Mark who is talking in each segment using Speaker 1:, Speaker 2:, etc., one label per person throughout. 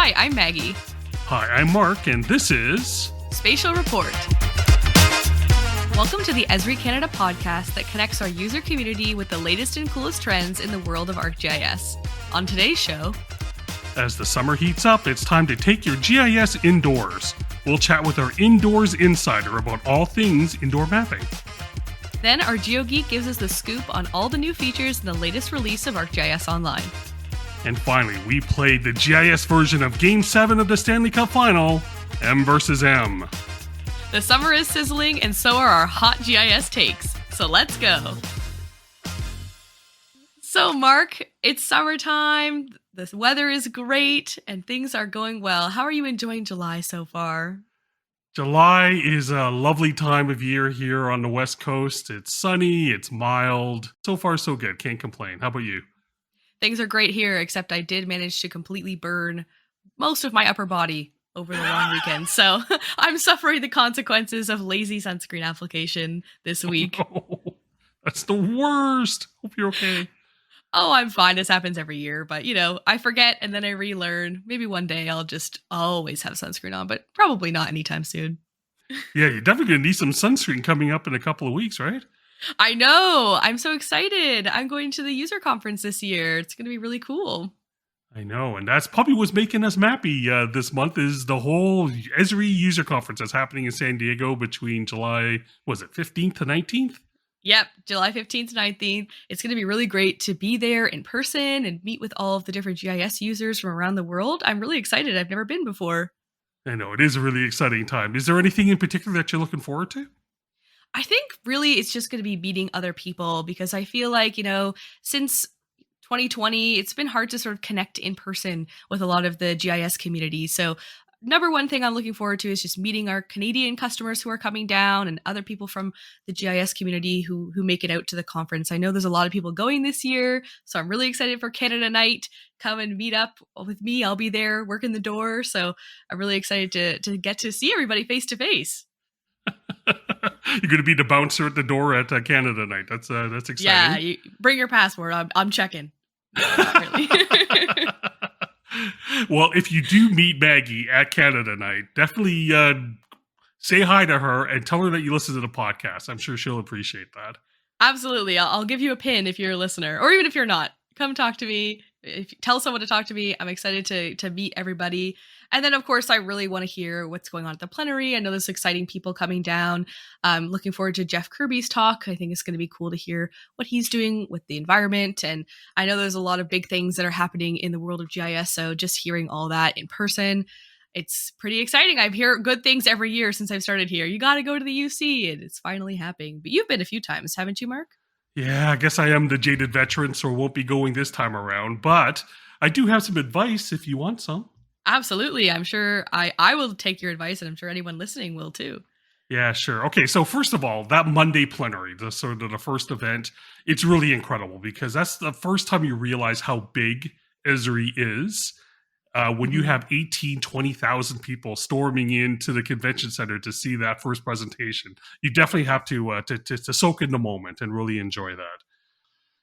Speaker 1: Hi, I'm Maggie.
Speaker 2: Hi, I'm Mark, and this is
Speaker 1: Spatial Report. Welcome to the Esri Canada podcast that connects our user community with the latest and coolest trends in the world of ArcGIS. On today's show,
Speaker 2: as the summer heats up, it's time to take your GIS indoors. We'll chat with our Indoors Insider about all things indoor mapping.
Speaker 1: Then our GeoGeek gives us the scoop on all the new features in the latest release of ArcGIS Online.
Speaker 2: And finally, we played the GIS version of Game 7 of the Stanley Cup Final, M versus M.
Speaker 1: The summer is sizzling, and so are our hot GIS takes. So let's go. So Mark, it's summertime, the weather is great, and things are going well. How are you enjoying July so far?
Speaker 2: July is a lovely time of year here on the West Coast. It's sunny, it's mild. So far, so good. Can't complain. How about you?
Speaker 1: Things are great here, except I did manage to completely burn most of my upper body over the long weekend. So I'm suffering the consequences of lazy sunscreen application this week.
Speaker 2: Oh, that's the worst. Hope you're okay.
Speaker 1: Oh, I'm fine. This happens every year. But, I forget and then I relearn. Maybe one day I'll just always have sunscreen on, but probably not anytime soon.
Speaker 2: Yeah, you're definitely going to need some sunscreen coming up in a couple of weeks, right?
Speaker 1: I know. I'm so excited. I'm going to the user conference this year. It's going to be really cool.
Speaker 2: I know. And that's probably what's making us mappy this month is the whole Esri user conference that's happening in San Diego between July, 15th to 19th?
Speaker 1: Yep, July 15th to 19th. It's going to be really great to be there in person and meet with all of the different GIS users from around the world. I'm really excited. I've never been before. I
Speaker 2: know. It is a really exciting time. Is there anything in particular that you're looking forward to?
Speaker 1: I think really it's just going to be meeting other people because I feel like, since 2020, it's been hard to sort of connect in person with a lot of the GIS community. So number one thing I'm looking forward to is just meeting our Canadian customers who are coming down and other people from the GIS community who make it out to the conference. I know there's a lot of people going this year, so I'm really excited for Canada Night. Come and meet up with me. I'll be there working the door. So I'm really excited to get to see everybody face to face.
Speaker 2: You're going to be the bouncer at the door at Canada Night. That's exciting.
Speaker 1: Yeah, you bring your passport. I'm checking. No, not really.
Speaker 2: Well, if you do meet Maggie at Canada Night, definitely say hi to her and tell her that you listen to the podcast. I'm sure she'll appreciate that.
Speaker 1: Absolutely. I'll give you a pin if you're a listener, or even if you're not. Come talk to me. Tell someone to talk to me. I'm excited to meet everybody. And then, of course, I really want to hear what's going on at the plenary. I know there's exciting people coming down. I'm looking forward to Jeff Kirby's talk. I think it's going to be cool to hear what he's doing with the environment. And I know there's a lot of big things that are happening in the world of GIS. So just hearing all that in person, it's pretty exciting. I've heard good things every year since I've started here. You got to go to the UC, and it's finally happening. But you've been a few times, haven't you, Mark?
Speaker 2: Yeah, I guess I am the jaded veteran, so won't be going this time around. But I do have some advice if you want some.
Speaker 1: Absolutely. I'm sure I will take your advice, and I'm sure anyone listening will too.
Speaker 2: Yeah, sure. Okay, so first of all, that Monday plenary, the first event, it's really incredible because that's the first time you realize how big Esri is. When you have 20,000 people storming into the convention center to see that first presentation, you definitely have to soak in the moment and really enjoy that.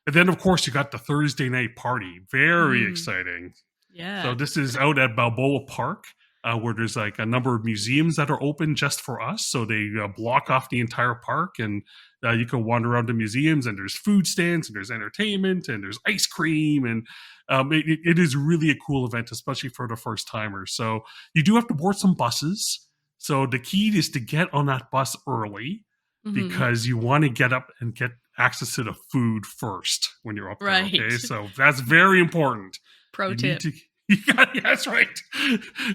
Speaker 2: And then, of course, you got the Thursday night party. Very exciting.
Speaker 1: Yeah.
Speaker 2: So this is out at Balboa Park, where there's like a number of museums that are open just for us. So they block off the entire park, and you can wander around the museums, and there's food stands, and there's entertainment, and there's ice cream, and it is really a cool event, especially for the first timers. So you do have to board some buses. So the key is to get on that bus early because you want to get up and get access to the food first when you're up there.
Speaker 1: Right.
Speaker 2: Okay, so that's very important.
Speaker 1: Pro tip.
Speaker 2: That's right.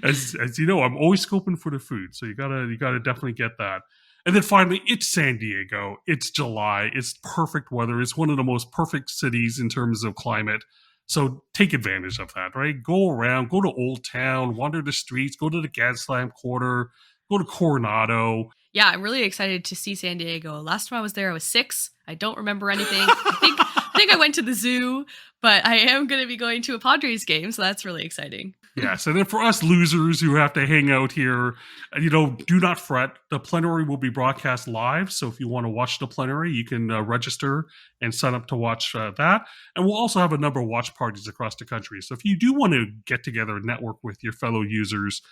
Speaker 2: As you know, I'm always scoping for the food, so you gotta definitely get that. And then finally, it's San Diego. It's July. It's perfect weather. It's one of the most perfect cities in terms of climate. So take advantage of that, right? Go around, go to Old Town, wander the streets, go to the Gaslamp Quarter, go to Coronado.
Speaker 1: Yeah, I'm really excited to see San Diego. Last time I was there, I was 6. I don't remember anything. I think I think I went to the zoo, but I am going to be going to a Padres game, so that's really exciting.
Speaker 2: Yes, and then for us losers who have to hang out here, do not fret. The plenary will be broadcast live, so if you want to watch the plenary, you can register and sign up to watch that. And we'll also have a number of watch parties across the country. So if you do want to get together and network with your fellow users,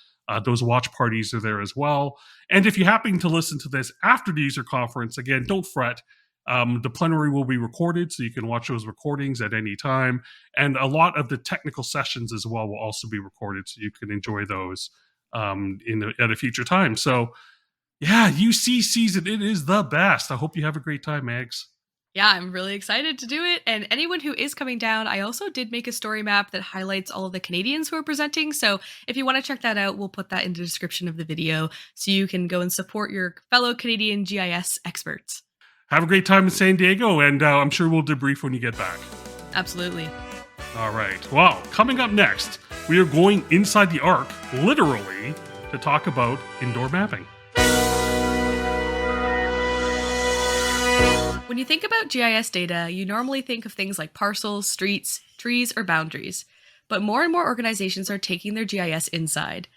Speaker 2: those watch parties are there as well. And if you happen to listen to this after the user conference, again, don't fret. The plenary will be recorded, so you can watch those recordings at any time. And a lot of the technical sessions as well will also be recorded, so you can enjoy those at a future time. So, yeah, UC season, it is the best. I hope you have a great time, Mags.
Speaker 1: Yeah, I'm really excited to do it. And anyone who is coming down, I also did make a story map that highlights all of the Canadians who are presenting. So if you want to check that out, we'll put that in the description of the video so you can go and support your fellow Canadian GIS experts.
Speaker 2: Have a great time in San Diego, and I'm sure we'll debrief when you get back.
Speaker 1: Absolutely.
Speaker 2: All right. Well, coming up next, we are going inside the Arc, literally, to talk about indoor mapping.
Speaker 1: When you think about GIS data, you normally think of things like parcels, streets, trees, or boundaries. But more and more organizations are taking their GIS inside.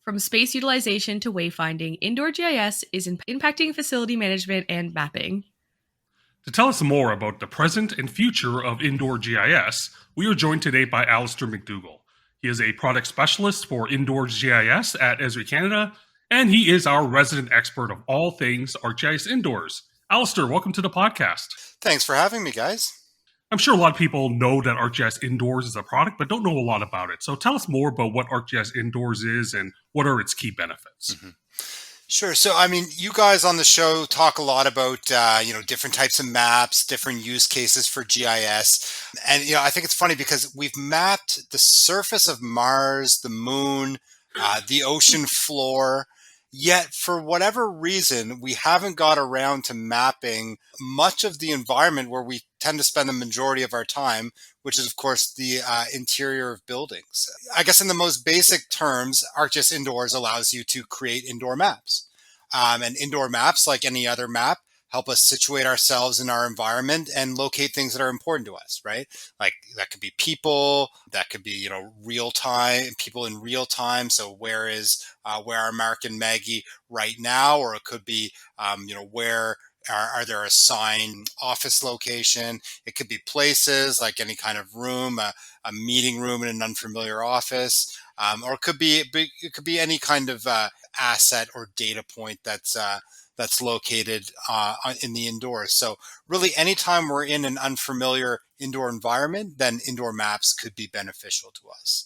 Speaker 1: From space utilization to wayfinding, indoor GIS is impacting facility management and mapping.
Speaker 2: To tell us more about the present and future of indoor GIS, we are joined today by Alistair McDougall. He is a product specialist for indoor GIS at Esri Canada, and he is our resident expert of all things ArcGIS Indoors. Alistair, welcome to the podcast.
Speaker 3: Thanks for having me, guys.
Speaker 2: I'm sure a lot of people know that ArcGIS Indoors is a product, but don't know a lot about it. So tell us more about what ArcGIS Indoors is and what are its key benefits.
Speaker 3: Mm-hmm. Sure. So, I mean, you guys on the show talk a lot about, different types of maps, different use cases for GIS. And, I think it's funny because we've mapped the surface of Mars, the moon, the ocean floor. Yet, for whatever reason, we haven't got around to mapping much of the environment where we tend to spend the majority of our time, which is, of course, the interior of buildings. I guess in the most basic terms, ArcGIS Indoors allows you to create indoor maps. And indoor maps, like any other map, help us situate ourselves in our environment and locate things that are important to us, right? Like that could be people, that could be, real time, people in real time. So where our Mark and Maggie right now? Or it could be, where are there assigned office location? It could be places like any kind of room, a meeting room in an unfamiliar office, or it could be any kind of asset or data point that's located in the indoors. So really, anytime we're in an unfamiliar indoor environment, then indoor maps could be beneficial to us.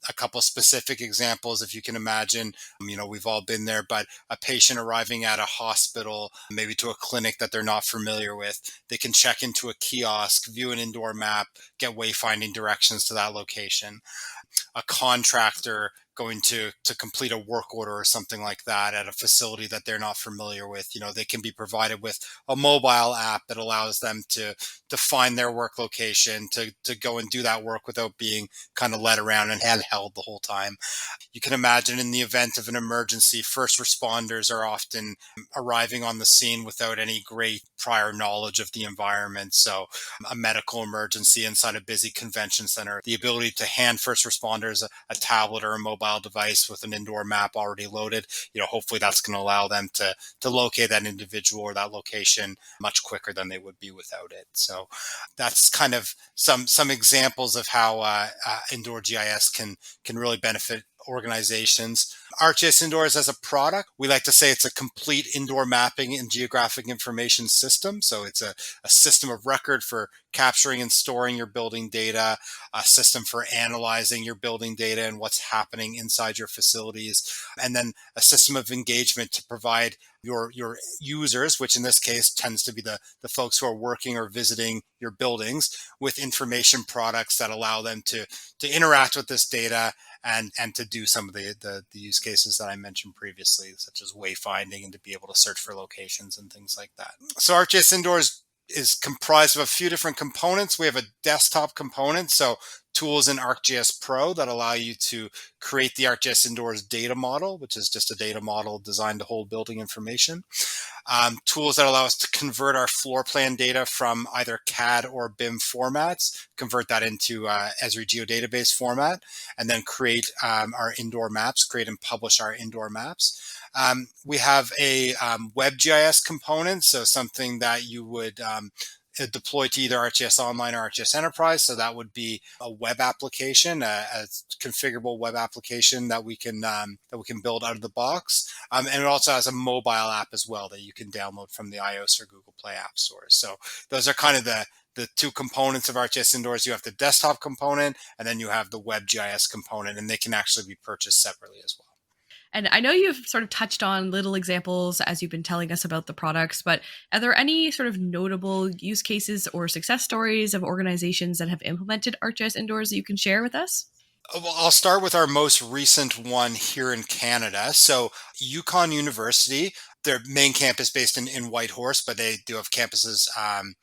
Speaker 3: A couple specific examples, if you can imagine, we've all been there, but a patient arriving at a hospital, maybe to a clinic that they're not familiar with, they can check into a kiosk, view an indoor map, get wayfinding directions to that location. A contractor going to complete a work order or something like that at a facility that they're not familiar with, they can be provided with a mobile app that allows them to find their work location, to go and do that work without being kind of led around and handheld the whole time. You can imagine in the event of an emergency, first responders are often arriving on the scene without any great prior knowledge of the environment. So a medical emergency inside a busy convention center, the ability to hand first responders a tablet or a mobile device with an indoor map already loaded, hopefully that's going to allow them to locate that individual or that location much quicker than they would be without it. So that's kind of some examples of how indoor GIS can really benefit organizations. ArcGIS Indoors as a product, we like to say it's a complete indoor mapping and geographic information system. So it's a system of record for capturing and storing your building data, a system for analyzing your building data and what's happening inside your facilities, and then a system of engagement to provide your users, which in this case tends to be the folks who are working or visiting your buildings, with information products that allow them to interact with this data and to do some of the use cases that I mentioned previously, such as wayfinding and to be able to search for locations and things like that. So ArcGIS Indoors is comprised of a few different components. We have a desktop component. So tools in ArcGIS Pro that allow you to create the ArcGIS Indoors data model, which is just a data model designed to hold building information. Tools that allow us to convert our floor plan data from either CAD or BIM formats, convert that into Esri geodatabase format, and then create our indoor maps, create and publish our indoor maps. We have a WebGIS component, so something that you would deploy to either ArcGIS Online or ArcGIS Enterprise. So that would be a web application, a configurable web application that we can build out of the box. And it also has a mobile app as well that you can download from the iOS or Google Play app stores. So those are kind of the two components of ArcGIS Indoors. You have the desktop component, and then you have the WebGIS component, and they can actually be purchased separately as well.
Speaker 1: And I know you've sort of touched on little examples as you've been telling us about the products, but are there any sort of notable use cases or success stories of organizations that have implemented ArcGIS Indoors that you can share with us?
Speaker 3: Well, I'll start with our most recent one here in Canada. So Yukon University, their main campus based in Whitehorse, but they do have campuses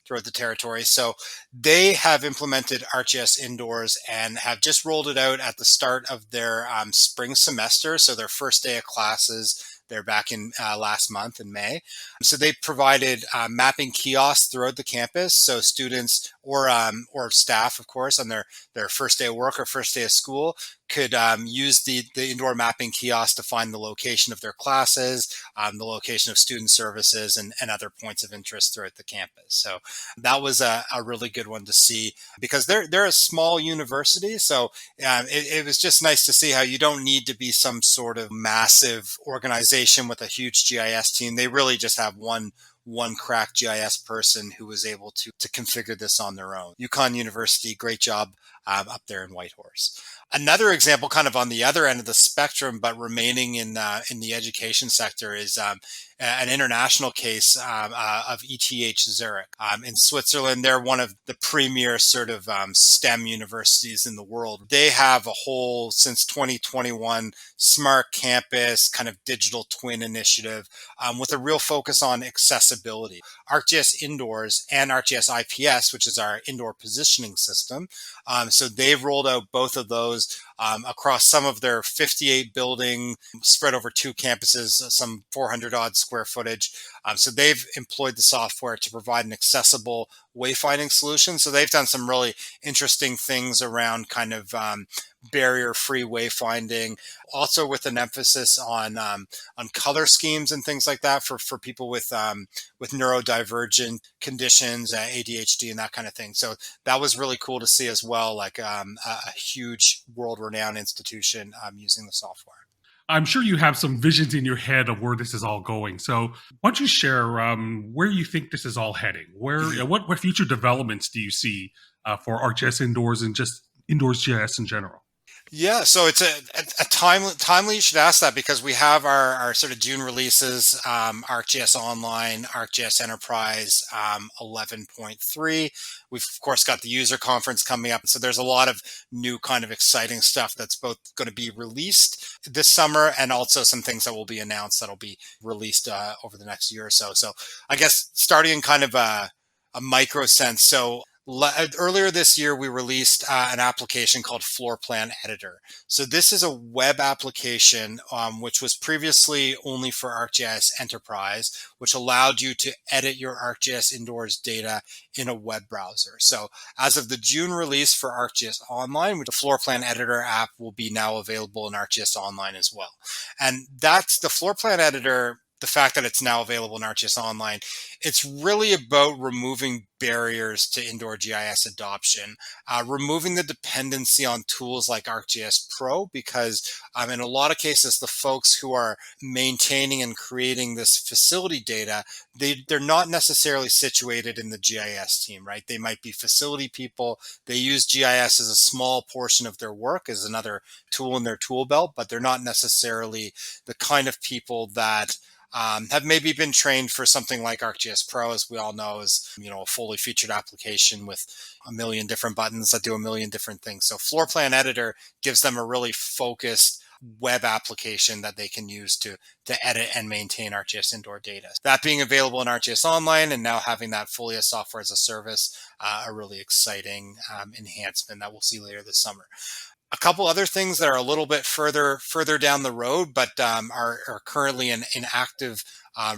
Speaker 3: throughout the territory. So they have implemented ArcGIS Indoors and have just rolled it out at the start of their spring semester. So their first day of classes, they're back in last month in May. So they provided mapping kiosks throughout the campus. So students or staff, of course, on their first day of work or first day of school could use the indoor mapping kiosk to find the location of their classes, the location of student services, and other points of interest throughout the campus. So that was a really good one to see because they're a small university. So it was just nice to see how you don't need to be some sort of massive organization with a huge GIS team. They really just have one crack GIS person who was able to configure this on their own. Yukon University, great job up there in Whitehorse. Another example, kind of on the other end of the spectrum, but remaining in the education sector, is an international case of ETH Zurich in Switzerland. They're one of the premier sort of STEM universities in the world. They have a whole, since 2021, smart campus kind of digital twin initiative with a real focus on accessibility. ArcGIS Indoors and ArcGIS IPS, which is our indoor positioning system. So they've rolled out both of those across some of their 58 building spread over two campuses, some 400 odd square footage. So they've employed the software to provide an accessible wayfinding solution. So they've done some really interesting things around kind of barrier-free wayfinding, also with an emphasis on color schemes and things like that for people with neurodivergent conditions, ADHD, and that kind of thing. So that was really cool to see as well, like a huge world-renowned institution using the software.
Speaker 2: I'm sure you have some visions in your head of where this is all going. So why don't you share where you think this is all heading? What future developments do you see for ArcGIS Indoors and just Indoors GIS in general?
Speaker 3: Yeah, so it's a timely you should ask that because we have our sort of June releases, ArcGIS Online, ArcGIS Enterprise 11.3. We've, of course, got the user conference coming up. So there's a lot of new kind of exciting stuff that's both going to be released this summer and also some things that will be announced that'll be released over the next year or so. So I guess starting in kind of a micro sense. So earlier this year, we released an application called Floor Plan Editor. So this is a web application, which was previously only for ArcGIS Enterprise, which allowed you to edit your ArcGIS Indoors data in a web browser. So as of the June release for ArcGIS Online, the Floor Plan Editor app will be now available in ArcGIS Online as well. And that's the Floor Plan Editor. The fact that it's now available in ArcGIS Online, it's really about removing barriers to indoor GIS adoption, removing the dependency on tools like ArcGIS Pro, because in a lot of cases, the folks who are maintaining and creating this facility data, they're not necessarily situated in the GIS team, right? They might be facility people. They use GIS as a small portion of their work, as another tool in their tool belt, but they're not necessarily the kind of people that have maybe been trained for something like ArcGIS Pro, as we all know, is a fully featured application with a million different buttons that do a million different things. So Floor Plan Editor gives them a really focused web application that they can use to edit and maintain ArcGIS indoor data. That being available in ArcGIS Online and now having that fully as software as a service, a really exciting enhancement that we'll see later this summer. A couple other things that are a little bit further down the road, but are currently in active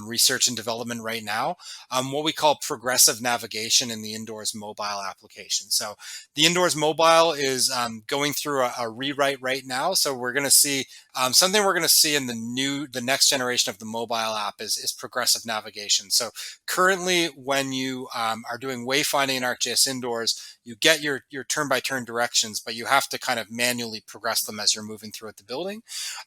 Speaker 3: research and development right now, what we call progressive navigation in the indoors mobile application. So the indoors mobile is going through a rewrite right now. So we're going to see something we're going to see in the next generation of the mobile app is progressive navigation. So currently, when you are doing wayfinding in ArcGIS indoors, you get your turn-by-turn directions, but you have to kind of manually progress them as you're moving throughout the building.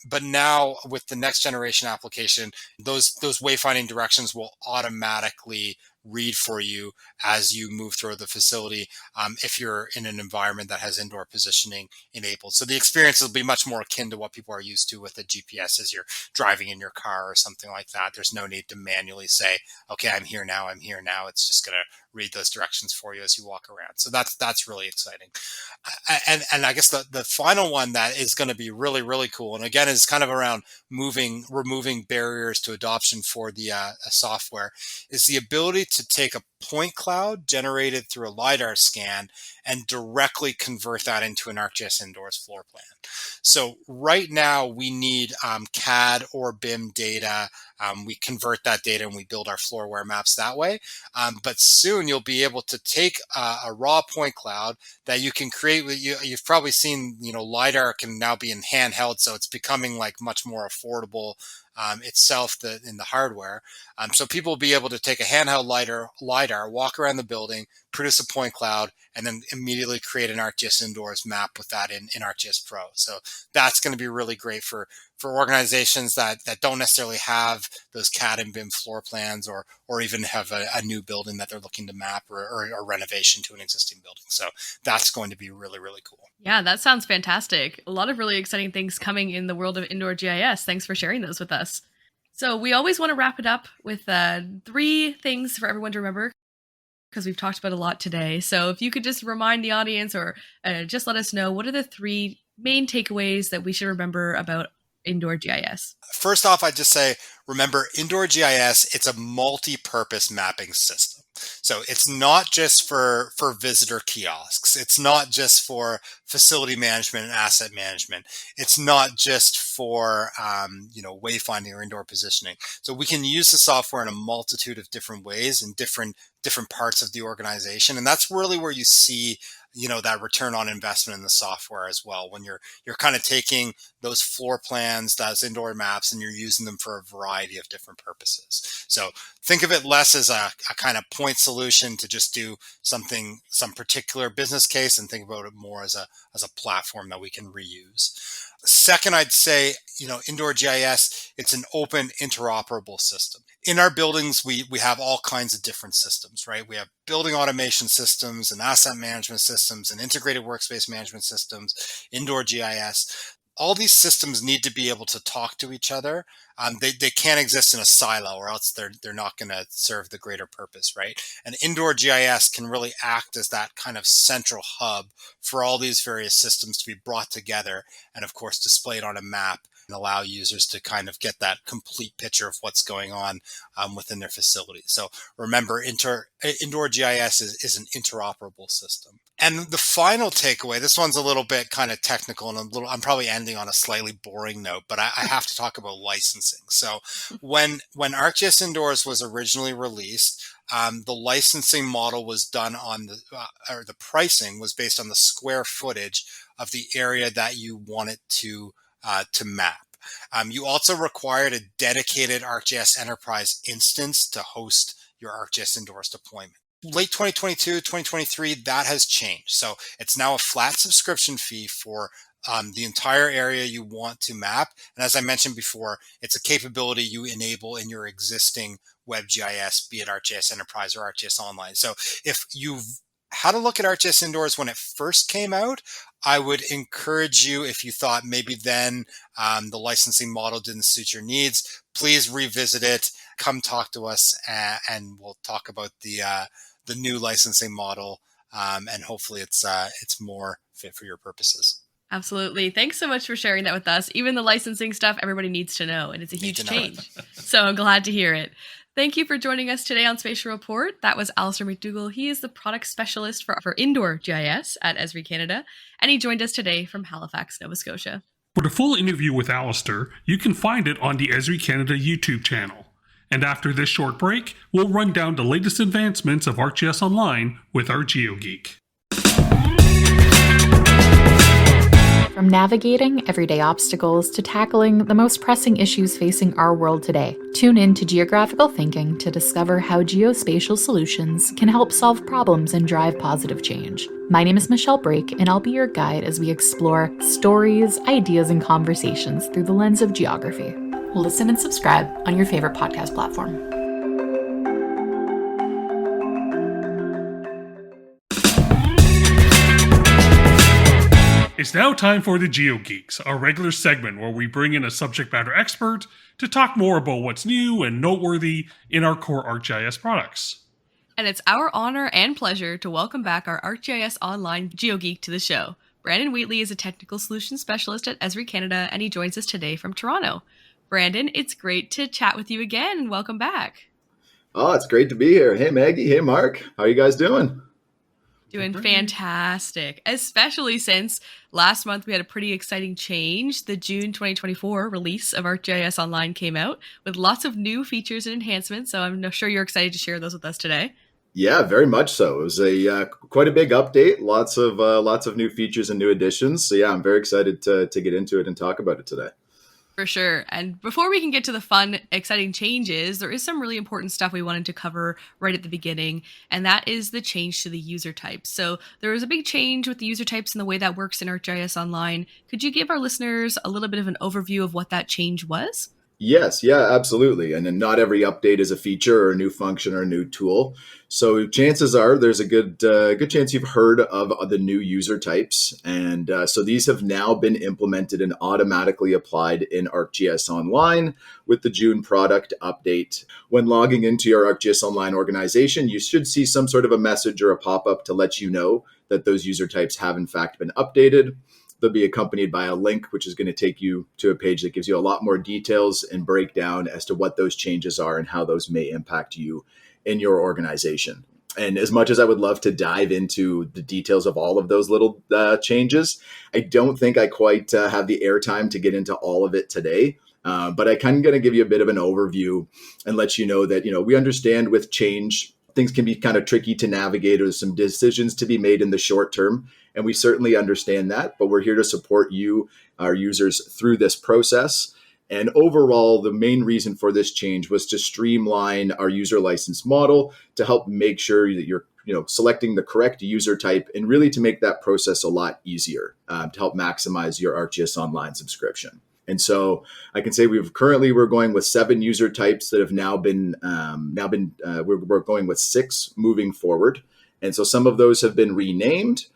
Speaker 3: But now with the next generation application, those wayfinding directions will automatically read for you as you move through the facility if you're in an environment that has indoor positioning enabled. So the experience will be much more akin to what people are used to with a GPS as you're driving in your car or something like that. There's no need to manually say, okay, I'm here now. It's just going to read those directions for you as you walk around. So that's really exciting. And I guess the final one that is going to be really, really cool, and again, is kind of around removing barriers to adoption for the software, is the ability to take a point cloud generated through a LiDAR scan and directly convert that into an ArcGIS indoors floor plan. So right now we need CAD or BIM data. We convert that data and we build our floorware maps that way. But soon you'll be able to take a raw point cloud that you can create. You've probably seen, LiDAR can now be in handheld, so it's becoming like much more affordable itself in the hardware. So people will be able to take a handheld LiDAR, walk around the building, produce a point cloud, and then immediately create an ArcGIS indoors map with that in ArcGIS Pro. So that's going to be really great for organizations that don't necessarily have those CAD and BIM floor plans or even have a new building that they're looking to map or a renovation to an existing building. So that's going to be really, really cool.
Speaker 1: Yeah, that sounds fantastic. A lot of really exciting things coming in the world of indoor GIS. Thanks for sharing those with us. So we always want to wrap it up with 3 things for everyone to remember, because we've talked about a lot today. So if you could just remind the audience or just let us know, what are the 3 main takeaways that we should remember about indoor GIS?
Speaker 3: First off, I'd just say, remember, indoor GIS, it's a multi-purpose mapping system. So it's not just for visitor kiosks. It's not just for facility management and asset management. It's not just for, wayfinding or indoor positioning. So we can use the software in a multitude of different ways in different parts of the organization. And that's really where you see that return on investment in the software as well, when you're kind of taking those floor plans, those indoor maps, and you're using them for a variety of different purposes. So think of it less as a kind of point solution to just do some particular business case, and think about it more as a platform that we can reuse. Second, I'd say, indoor GIS, it's an open, interoperable system. In our buildings, we have all kinds of different systems, right? We have building automation systems and asset management systems and integrated workspace management systems, indoor GIS. All these systems need to be able to talk to each other. They can't exist in a silo, or else they're not going to serve the greater purpose, right? And indoor GIS can really act as that kind of central hub for all these various systems to be brought together and, of course, displayed on a map and allow users to kind of get that complete picture of what's going on within their facility. So remember, indoor GIS is an interoperable system. And the final takeaway, this one's a little bit kind of technical, and I'm probably ending on a slightly boring note, but I have to talk about licensing. So when ArcGIS Indoors was originally released, the licensing model was done on the pricing was based on the square footage of the area that you wanted to map. You also required a dedicated ArcGIS Enterprise instance to host your ArcGIS Indoors deployment. Late 2022, 2023, that has changed. So it's now a flat subscription fee for the entire area you want to map. And as I mentioned before, it's a capability you enable in your existing WebGIS, be it ArcGIS Enterprise or ArcGIS Online. So if you've had a look at ArcGIS Indoors when it first came out, I would encourage you, if you thought maybe then the licensing model didn't suit your needs, please revisit it. Come talk to us, and we'll talk about the new licensing model, and hopefully it's more fit for your purposes.
Speaker 1: Absolutely. Thanks so much for sharing that with us. Even the licensing stuff, everybody needs to know, and it's a
Speaker 3: Need to
Speaker 1: huge
Speaker 3: know it.
Speaker 1: change. So I'm glad to hear it. Thank you for joining us today on Spatial Report. That was Alistair McDougall. He is the product specialist for indoor GIS at Esri Canada, and he joined us today from Halifax, Nova Scotia.
Speaker 2: For the full interview with Alistair, you can find it on the Esri Canada YouTube channel. And after this short break, we'll run down the latest advancements of ArcGIS Online with our GeoGeek.
Speaker 4: From navigating everyday obstacles to tackling the most pressing issues facing our world today, tune in to Geographical Thinking to discover how geospatial solutions can help solve problems and drive positive change. My name is Michelle Brake, and I'll be your guide as we explore stories, ideas, and conversations through the lens of geography. Listen and subscribe on your favorite podcast platform.
Speaker 2: It's now time for the GeoGeeks, our regular segment where we bring in a subject matter expert to talk more about what's new and noteworthy in our core ArcGIS products.
Speaker 1: And it's our honor and pleasure to welcome back our ArcGIS Online GeoGeek to the show. Brandon Wheatley is a technical solutions specialist at Esri Canada, and he joins us today from Toronto. Brandon, it's great to chat with you again, and welcome back.
Speaker 5: Oh, it's great to be here. Hey, Maggie. Hey, Mark. How are you guys doing?
Speaker 1: Doing fantastic, especially since last month we had a pretty exciting change. The June 2024 release of ArcGIS Online came out with lots of new features and enhancements, so I'm sure you're excited to share those with us today.
Speaker 5: Yeah, very much so. It was a quite a big update. Lots of new features and new additions. So yeah, I'm very excited to get into it and talk about it today.
Speaker 1: For sure. And before we can get to the fun, exciting changes, there is some really important stuff we wanted to cover right at the beginning, and that is the change to the user types. So there was a big change with the user types and the way that works in ArcGIS Online. Could you give our listeners a little bit of an overview of what that change was?
Speaker 5: Yes, yeah, absolutely. And then not every update is a feature or a new function or a new tool. So chances are there's a good chance you've heard of the new user types. And so these have now been implemented and automatically applied in ArcGIS Online with the June product update. When logging into your ArcGIS Online organization, you should see some sort of a message or a pop-up to let you know that those user types have in fact been updated. They'll be accompanied by a link, which is going to take you to a page that gives you a lot more details and breakdown as to what those changes are and how those may impact you in your organization. And as much as I would love to dive into the details of all of those little changes, I don't think I quite have the airtime to get into all of it today. But I kind of going to give you a bit of an overview and let you know that, we understand with change, things can be kind of tricky to navigate, or there's some decisions to be made in the short term. And we certainly understand that, but we're here to support you, our users, through this process. And overall, the main reason for this change was to streamline our user license model to help make sure that you're selecting the correct user type, and really to make that process a lot easier to help maximize your ArcGIS Online subscription. And so I can say we're going with 7 user types that have now been we're going with 6 moving forward. And so some of those have been renamed.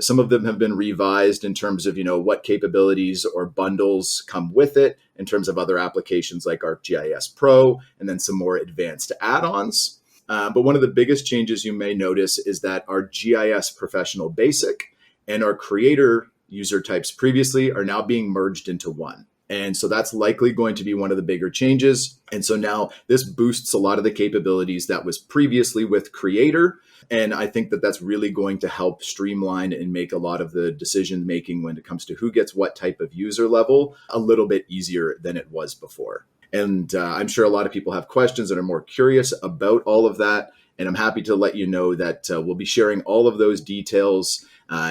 Speaker 5: Some of them have been revised in terms of, what capabilities or bundles come with it in terms of other applications like ArcGIS Pro, and then some more advanced add-ons. But one of the biggest changes you may notice is that our GIS Professional Basic and our Creator user types previously are now being merged into one. And so that's likely going to be one of the bigger changes. And so now this boosts a lot of the capabilities that was previously with Creator. And I think that that's really going to help streamline and make a lot of the decision making when it comes to who gets what type of user level a little bit easier than it was before. And I'm sure a lot of people have questions and are more curious about all of that. And I'm happy to let you know that we'll be sharing all of those details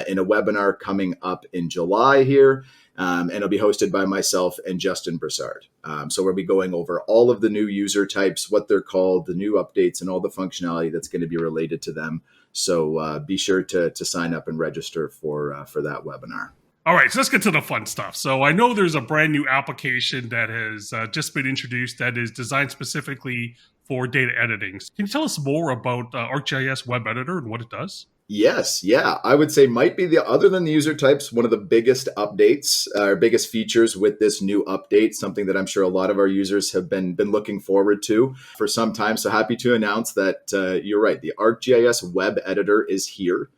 Speaker 5: in a webinar coming up in July here. And it'll be hosted by myself and Justin Broussard. So we'll be going over all of the new user types, what they're called, the new updates, and all the functionality that's going to be related to them. So be sure to sign up and register for that webinar.
Speaker 2: All right, so let's get to the fun stuff. So I know there's a brand new application that has just been introduced that is designed specifically for data editing. Can you tell us more about ArcGIS Web Editor and what it does?
Speaker 5: Yes, yeah. I would say might be other than the user types, one of the biggest updates, or biggest features with this new update, something that I'm sure a lot of our users have been looking forward to for some time. So happy to announce that you're right. The ArcGIS Web Editor is here.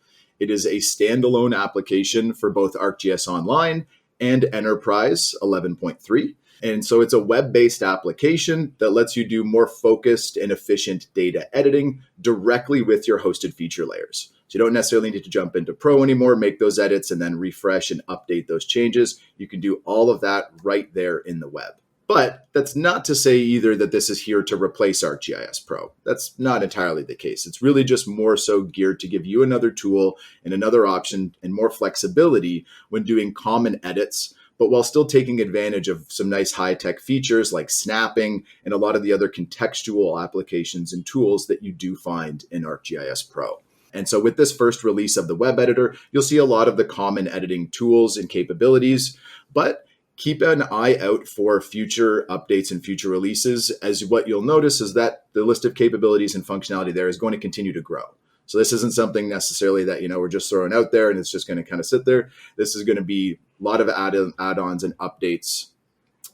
Speaker 5: It is a standalone application for both ArcGIS Online and Enterprise 11.3. And so it's a web-based application that lets you do more focused and efficient data editing directly with your hosted feature layers. So you don't necessarily need to jump into Pro anymore, make those edits, and then refresh and update those changes. You can do all of that right there in the web. But that's not to say either that this is here to replace ArcGIS Pro. That's not entirely the case. It's really just more so geared to give you another tool and another option and more flexibility when doing common edits, but while still taking advantage of some nice high-tech features like snapping and a lot of the other contextual applications and tools that you do find in ArcGIS Pro. And so with this first release of the web editor, you'll see a lot of the common editing tools and capabilities, but keep an eye out for future updates and future releases, as what you'll notice is that the list of capabilities and functionality there is going to continue to grow. So this isn't something necessarily that, we're just throwing out there and it's just going to kind of sit there. This is going to be a lot of add-ons and updates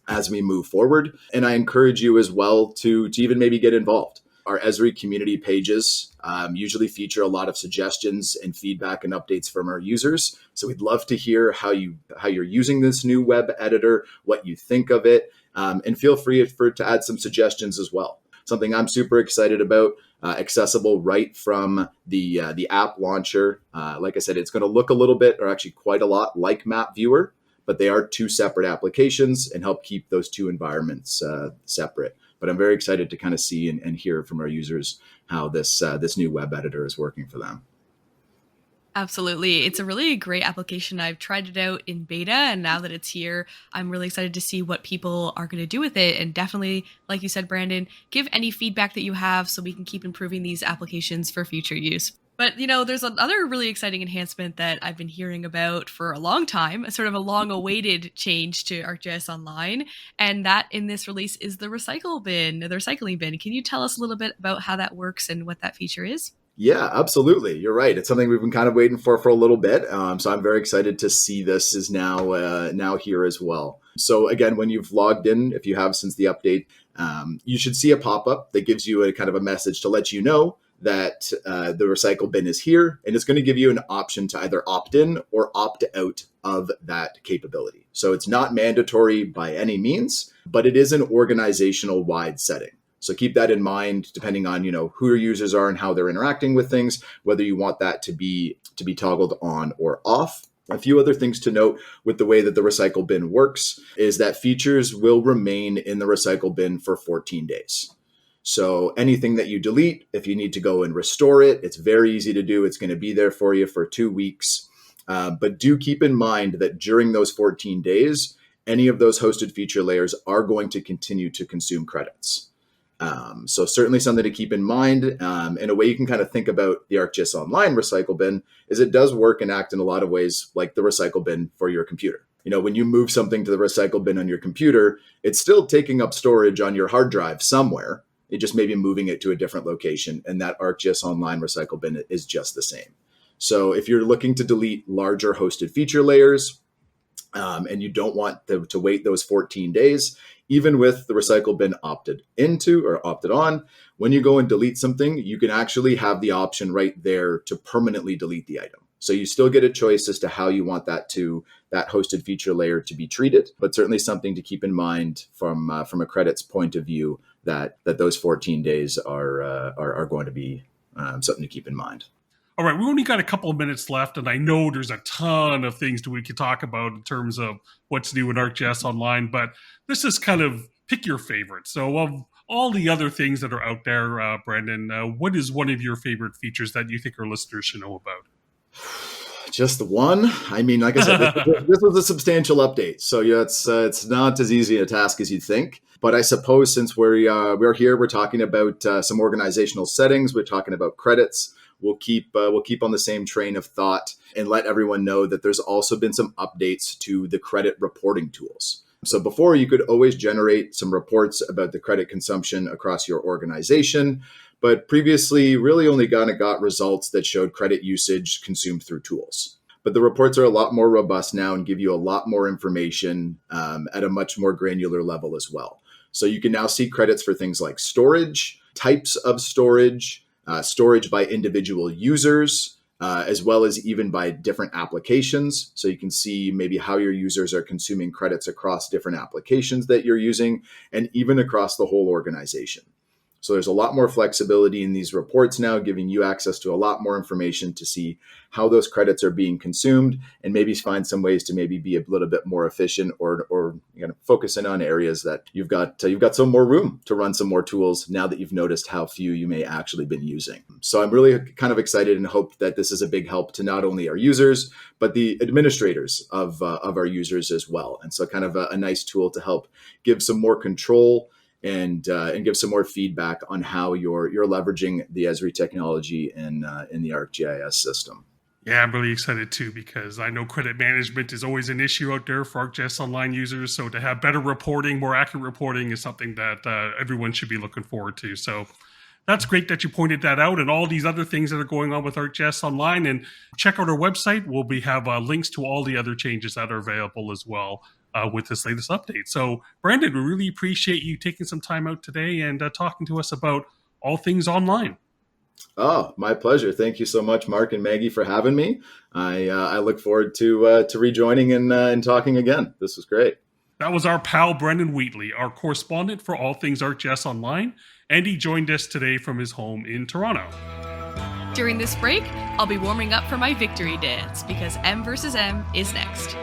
Speaker 5: as we move forward. And I encourage you as well to even maybe get involved. Our Esri community pages usually feature a lot of suggestions and feedback and updates from our users. So we'd love to hear how you're using this new web editor, what you think of it, and feel free to add some suggestions as well. Something I'm super excited about, accessible right from the app launcher. Like I said, it's going to look a little bit, or actually quite a lot, like Map Viewer, but they are two separate applications and help keep those two environments separate. But I'm very excited to kind of see and hear from our users how this new web editor is working for them.
Speaker 1: Absolutely. It's a really great application. I've tried it out in beta, and now that it's here, I'm really excited to see what people are going to do with it. And definitely, like you said, Brandon, give any feedback that you have so we can keep improving these applications for future use. But, there's another really exciting enhancement that I've been hearing about for a long time, sort of a long-awaited change to ArcGIS Online, and that in this release is the recycling bin. Can you tell us a little bit about how that works and what that feature is?
Speaker 5: Yeah, absolutely. You're right. It's something we've been kind of waiting for a little bit. So I'm very excited to see this is now here as well. So again, when you've logged in, if you have since the update, you should see a pop-up that gives you a kind of a message to let you know that the recycle bin is here, and it's going to give you an option to either opt in or opt out of that capability. So it's not mandatory by any means, but it is an organizational wide setting. So keep that in mind, depending on who your users are and how they're interacting with things, whether you want that to be toggled on or off. A few other things to note with the way that the recycle bin works is that features will remain in the recycle bin for 14 days. So anything that you delete, if you need to go and restore it, it's very easy to do. It's going to be there for you for 2 weeks. But do keep in mind that during those 14 days, any of those hosted feature layers are going to continue to consume credits. So certainly something to keep in mind. And a way you can kind of think about the ArcGIS Online recycle bin is it does work and act in a lot of ways like the recycle bin for your computer. When you move something to the recycle bin on your computer, it's still taking up storage on your hard drive somewhere. It just may be moving it to a different location, and that ArcGIS Online recycle bin is just the same. So if you're looking to delete larger hosted feature layers, and you don't want to wait those 14 days, even with the recycle bin opted into or opted on, when you go and delete something, you can actually have the option right there to permanently delete the item. So you still get a choice as to how you want that hosted feature layer to be treated, but certainly something to keep in mind from a credits point of view that those 14 days are going to be something to keep in mind.
Speaker 2: All right, we only got a couple of minutes left, and I know there's a ton of things that we could talk about in terms of what's new in ArcGIS Online, but this is kind of pick your favorite. So of all the other things that are out there, Brandon, what is one of your favorite features that you think our listeners should know about?
Speaker 5: Just the one? I mean, like I said, this was a substantial update. So yeah, it's not as easy a task as you'd think. But I suppose since we're here, we're talking about some organizational settings. We're talking about credits. We'll keep on the same train of thought and let everyone know that there's also been some updates to the credit reporting tools. So before, you could always generate some reports about the credit consumption across your organization, but previously really only got results that showed credit usage consumed through tools. But the reports are a lot more robust now and give you a lot more information at a much more granular level as well. So you can now see credits for things like storage, types of storage, storage by individual users, as well as even by different applications. So you can see maybe how your users are consuming credits across different applications that you're using, and even across the whole organization. So there's a lot more flexibility in these reports now, giving you access to a lot more information to see how those credits are being consumed, and maybe find some ways to maybe be a little bit more efficient, or focus in on areas that you've got some more room to run some more tools now that you've noticed how few you may actually been using. So I'm really kind of excited and hope that this is a big help to not only our users, but the administrators of our users as well. And so kind of a nice tool to help give some more control and give some more feedback on how you're leveraging the Esri technology in the ArcGIS system.
Speaker 2: Yeah, I'm really excited too, because I know credit management is always an issue out there for ArcGIS Online users. So to have better reporting, more accurate reporting is something that everyone should be looking forward to. So that's great that you pointed that out, and all these other things that are going on with ArcGIS Online. And check out our website. We'll have links to all the other changes that are available as well with this latest update. So Brandon, we really appreciate you taking some time out today and talking to us about all things online.
Speaker 5: Oh, my pleasure. Thank you so much, Mark and Maggie, for having me. I look forward to rejoining and talking again. This was great.
Speaker 2: That was our pal, Brendan Wheatley, our correspondent for all things ArcGIS Online, and he joined us today from his home in Toronto.
Speaker 1: During this break, I'll be warming up for my victory dance, because M versus M is next.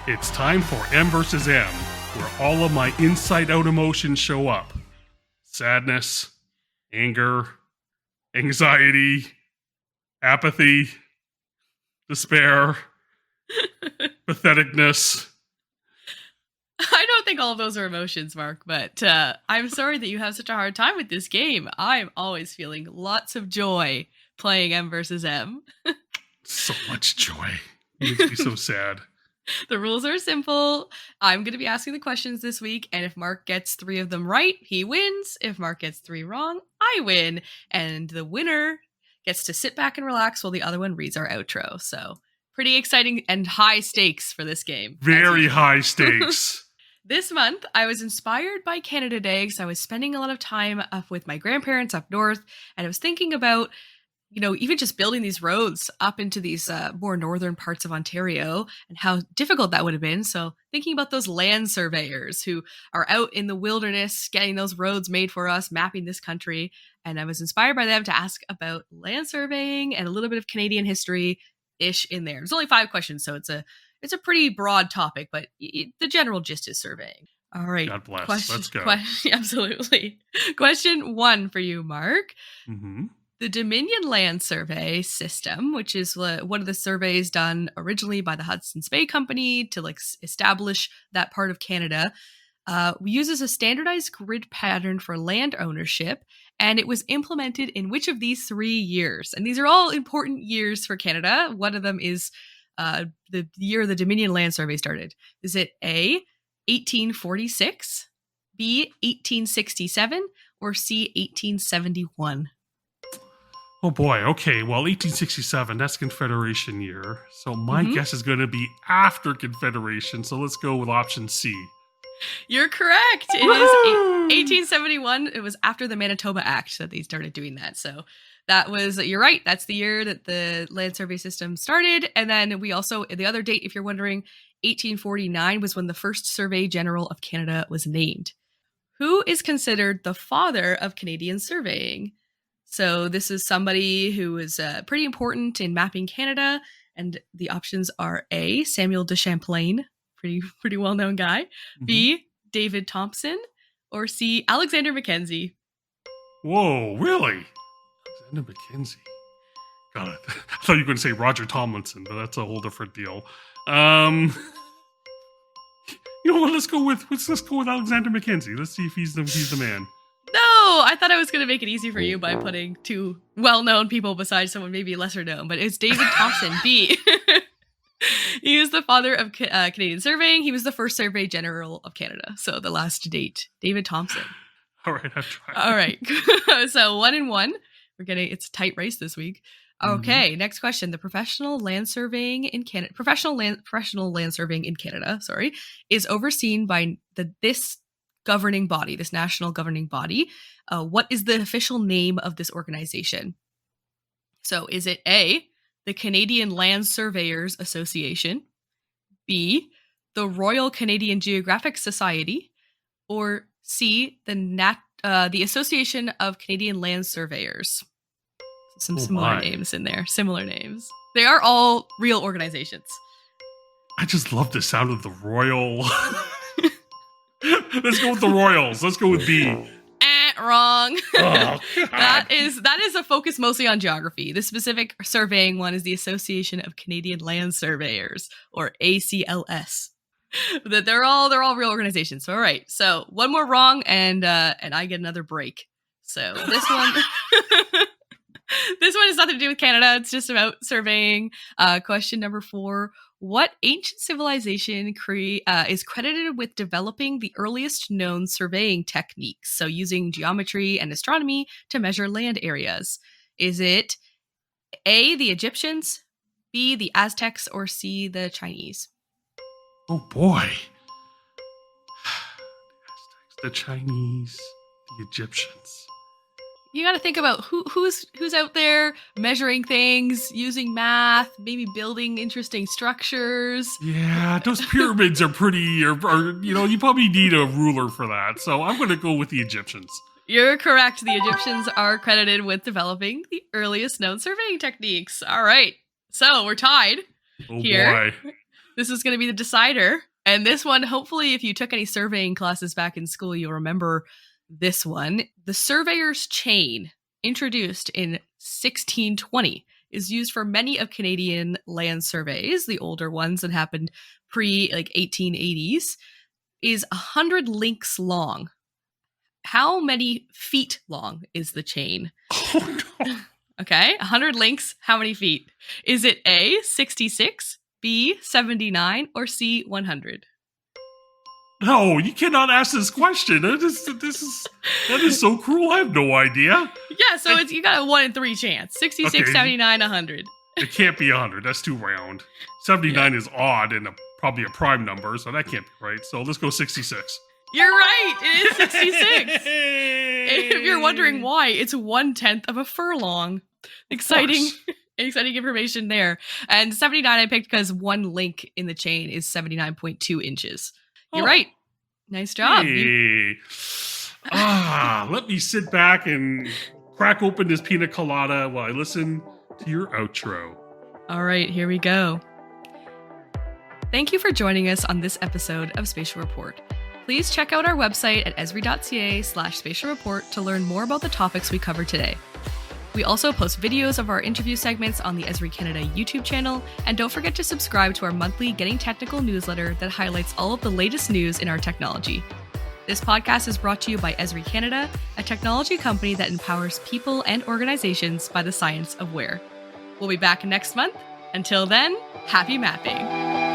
Speaker 2: It's time for M versus M, where all of my inside-out emotions show up. Sadness, anger, anxiety, apathy, despair, patheticness.
Speaker 1: I don't think all of those are emotions, Mark, but I'm sorry that you have such a hard time with this game. I'm always feeling lots of joy playing M versus M.
Speaker 2: So much joy. It makes me so sad.
Speaker 1: The rules are simple. I'm going to be asking the questions this week, and if Mark gets 3 of them right, he wins. If Mark gets 3 wrong, I win. And the winner gets to sit back and relax while the other one reads our outro. So pretty exciting and high stakes for this game.
Speaker 2: Very high stakes.
Speaker 1: This month, I was inspired by Canada Day because I was spending a lot of time up with my grandparents up north, and I was thinking about even just building these roads up into these more northern parts of Ontario and how difficult that would have been. So thinking about those land surveyors who are out in the wilderness, getting those roads made for us, mapping this country. And I was inspired by them to ask about land surveying and a little bit of Canadian history-ish in there. There's only 5 questions, so it's a pretty broad topic, but the general gist is surveying. All right.
Speaker 2: God bless. Let's go.
Speaker 1: Absolutely. Question 1 for you, Mark.
Speaker 2: Mm-hmm.
Speaker 1: The Dominion Land Survey System, which is one of the surveys done originally by the Hudson's Bay Company to establish that part of Canada, uses a standardized grid pattern for land ownership, and it was implemented in which of these 3 years? And these are all important years for Canada. One of them is the year the Dominion Land Survey started. Is it A, 1846, B, 1867, or C, 1871?
Speaker 2: Oh boy, okay, well, 1867, that's Confederation year. So my guess is going to be after Confederation, so let's go with option C.
Speaker 1: You're correct. It is 1871. It was after the Manitoba Act that they started doing that. So you're right, that's the year that the land survey system started. And then we also, the other date, if you're wondering, 1849 was when the first Survey General of Canada was named. Who is considered the father of Canadian surveying? So this is somebody who was pretty important in mapping Canada, and the options are A, Samuel de Champlain, pretty well-known guy, B, David Thompson, or C, Alexander Mackenzie.
Speaker 2: Whoa, really? Alexander Mackenzie. Got it. I thought you were going to say Roger Tomlinson, but that's a whole different deal. You know what? Let's go with Alexander Mackenzie. Let's see if he's the man.
Speaker 1: No, I thought I was going to make it easy for you by putting 2 well-known people besides someone maybe lesser known, but it's David Thompson, B. He is the father of Canadian surveying. He was the first Survey General of Canada. So the last date, David Thompson.
Speaker 2: All right, I've tried.
Speaker 1: All right. So 1-1. It's a tight race this week. Okay, next question. The professional land surveying in Canada, sorry, is overseen by this governing body, this national governing body. What is the official name of this organization? So is it A, the Canadian Land Surveyors Association, B, the Royal Canadian Geographic Society, or C, the Association of Canadian Land Surveyors? Some similar names in there. Similar names. They are all real organizations.
Speaker 2: I just love the sound of the Royal. Let's go with the Royals. Let's go with B.
Speaker 1: Wrong.
Speaker 2: Oh,
Speaker 1: that is a focus mostly on geography. The specific surveying one is the Association of Canadian Land Surveyors, or ACLS. That they're all real organizations. All right. So one more wrong, and I get another break. So this one. This one has nothing to do with Canada. It's just about surveying. Question number 4. What ancient civilization is credited with developing the earliest known surveying techniques? So using geometry and astronomy to measure land areas. Is it A, the Egyptians, B, the Aztecs, or C, the Chinese?
Speaker 2: Oh boy. The Chinese, the Egyptians.
Speaker 1: You got to think about who's out there measuring things, using math, maybe building interesting structures.
Speaker 2: Yeah, those pyramids are pretty, or you probably need a ruler for that. So I'm going to go with the Egyptians.
Speaker 1: You're correct. The Egyptians are credited with developing the earliest known surveying techniques. All right. So we're tied here.
Speaker 2: Boy.
Speaker 1: This is going to be the decider. And this one, hopefully, if you took any surveying classes back in school, you'll remember this one. The surveyor's chain, introduced in 1620, is used for many of Canadian land surveys, the older ones that happened pre-1880s, is 100 links long. How many feet long is the chain?
Speaker 2: Oh, no.
Speaker 1: Okay, 100 links, how many feet? Is it A, 66, B, 79, or C, 100?
Speaker 2: No, you cannot ask this question. That is so cruel. I have no idea.
Speaker 1: Yeah, so you got a 1 in 3 chance. 66,
Speaker 2: Okay.
Speaker 1: 79, 100.
Speaker 2: It can't be 100. That's too round. 79 is odd and probably a prime number, so that can't be right. So let's go 66.
Speaker 1: You're right. It is 66. If you're wondering why, it's 1/10 of a furlong. Exciting information there. And 79 I picked because one link in the chain is 79.2 inches. You're right. Nice job.
Speaker 2: Hey. Let me sit back and crack open this pina colada while I listen to your outro.
Speaker 1: All right, here we go. Thank you for joining us on this episode of Spatial Report. Please check out our website at esri.ca/spatial report to learn more about the topics we covered today. We also post videos of our interview segments on the Esri Canada YouTube channel, and don't forget to subscribe to our monthly Getting Technical newsletter that highlights all of the latest news in our technology. This podcast is brought to you by Esri Canada, a technology company that empowers people and organizations by the science of where. We'll be back next month. Until then, happy mapping!